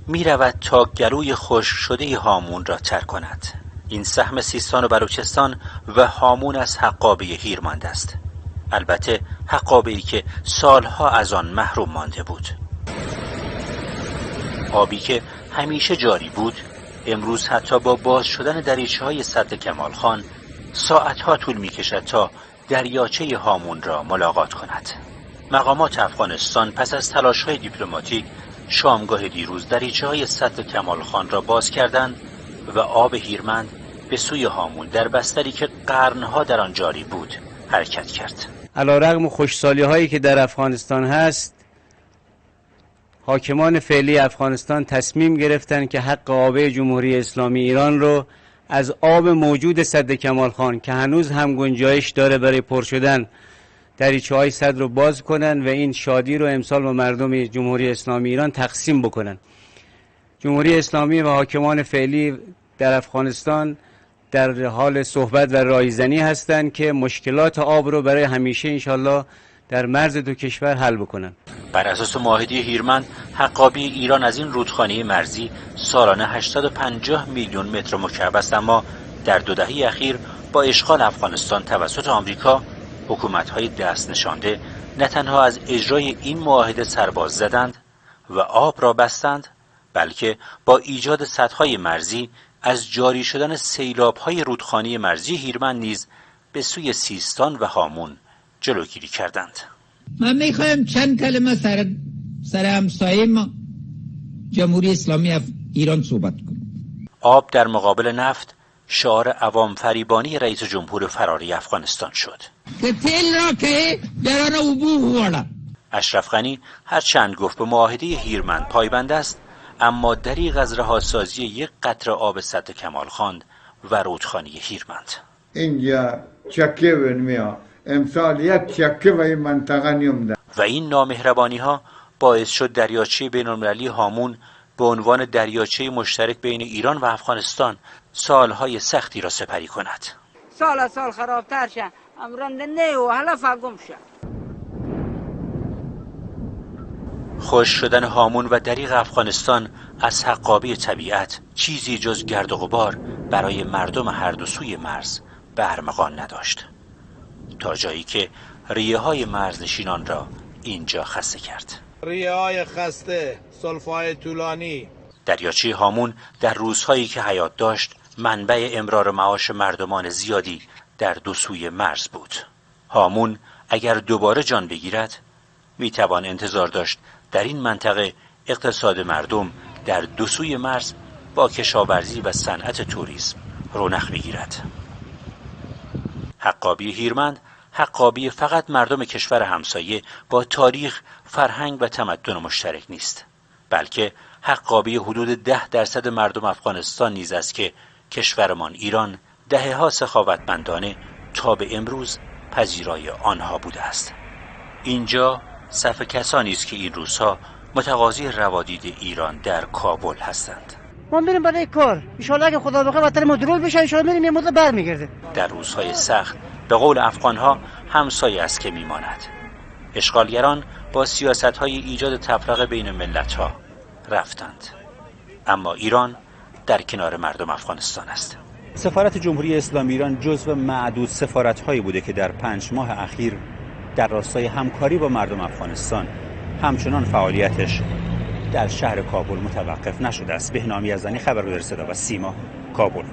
می رود تا گلوی خشک شده هامون را تر کند. این سهم سیستان و بلوچستان و هامون از حقابه هیرمند است. البته حقابه‌ای که سالها از آن محروم مانده بود. آبی که همیشه جاری بود امروز حتی با باز شدن دریچه‌های سد کمال خان ساعتها طول می‌کشد تا دریاچه هامون را ملاقات کند. مقامات افغانستان پس از تلاش‌های دیپلماتیک شامگاه دیروز دریچه‌های سد کمال خان را باز کردند و آب هیرمند به سوی هامون در بستری که قرنها در آن جاری بود حرکت کرد. علی‌رغم خشکسالی‌هایی که در افغانستان هست، حاکمان فعلی افغانستان تصمیم گرفتند که حق آب جمهوری اسلامی ایران رو از آب موجود سد کمال خان که هنوز هم گنجایش داره برای پر شدن دریچه‌های سد رو باز کنن و این شادی رو امسال با مردم جمهوری اسلامی ایران تقسیم بکنن. جمهوری اسلامی و حاکمان فعلی در افغانستان در حال صحبت و رایزنی هستند که مشکلات آب رو برای همیشه انشالله در مرز دو کشور حل بکنن. بر اساس معاهده هیرمند حقابه ایران از این رودخانه مرزی سالانه 850 میلیون متر مکعب است، اما در 2 دهه اخیر با اشغال افغانستان توسط آمریکا حکومت‌های دست نشانده نه تنها از اجرای این معاهده سرباز زدند و آب را بستند، بلکه با ایجاد سدهای مرزی از جاری شدن سیلاب‌های رودخانه مرزی هیرمند نیز به سوی سیستان و هامون جلوگیری کردند. من میخوایم چند کلمه سر همسایه ما جمهوری اسلامی ایران صحبت کنیم. آب در مقابل نفت شعار عوام فریبانی رئیس جمهور فراری افغانستان شد. که تیل را که دران عبور وارد. اشرف غنی هرچند گفت به معاهده هیرمند پایبند است، اما دریغ از رهاسازی یک قطره آب سد کمال خان و رودخانه هیرمند. اینجا چکه ونمیا امسال یک چکه و این منطقه نیومده و این نامهربانی ها باعث شد دریاچه بین‌المللی هامون به عنوان دریاچه مشترک بین ایران و افغانستان سالهای سختی را سپری کند. سال خرابتر شد، امران نه و حالا فاگم شد. خشک شدن هامون و دریغ افغانستان از حقابه طبیعت چیزی جز گرد و غبار برای مردم هر دو سوی مرز به ارمغان نداشت، تا جایی که ریه های مرزنشینان را اینجا خسته کرد. ریه های خسته، سلفای طولانی. دریاچه هامون در روزهایی که حیات داشت منبع امرار معاش مردمان زیادی در دو سوی مرز بود. هامون اگر دوباره جان بگیرد میتوان انتظار داشت در این منطقه اقتصاد مردم در دو سوی مرز با کشاورزی و صنعت توریسم رونق بگیرد. حقابه هیرمند حقابه فقط مردم کشور همسایه با تاریخ، فرهنگ و تمدن مشترک نیست، بلکه حقابه حدود 10% مردم افغانستان نیز است که کشورمان ایران دهه‌ها سخاوتمندانه تا به امروز پذیرای آنها بوده است. اینجا صف کسانی است که این روزها متقاضی روادید ایران در کابل هستند. ما میریم برای کار، ان شاءالله اگه خدا بخواد وطن ما درول بشه ان شاءالله میریم یه مدت برمیگرده. در روزهای سخت به قول افغانها همسایه است که میماند. اشغالگران با سیاست‌های ایجاد تفرقه بین ملت‌ها رفتند، اما ایران در کنار مردم افغانستان است. سفارت جمهوری اسلامی ایران جزو معدود سفارت‌هایی بوده که در 5 ماه اخیر در راستای همکاری با مردم افغانستان همچنان فعالیتش در شهر کابل متوقف نشده است. بهنام یزدانی، خبرگزاری صدا و سیما، کابل.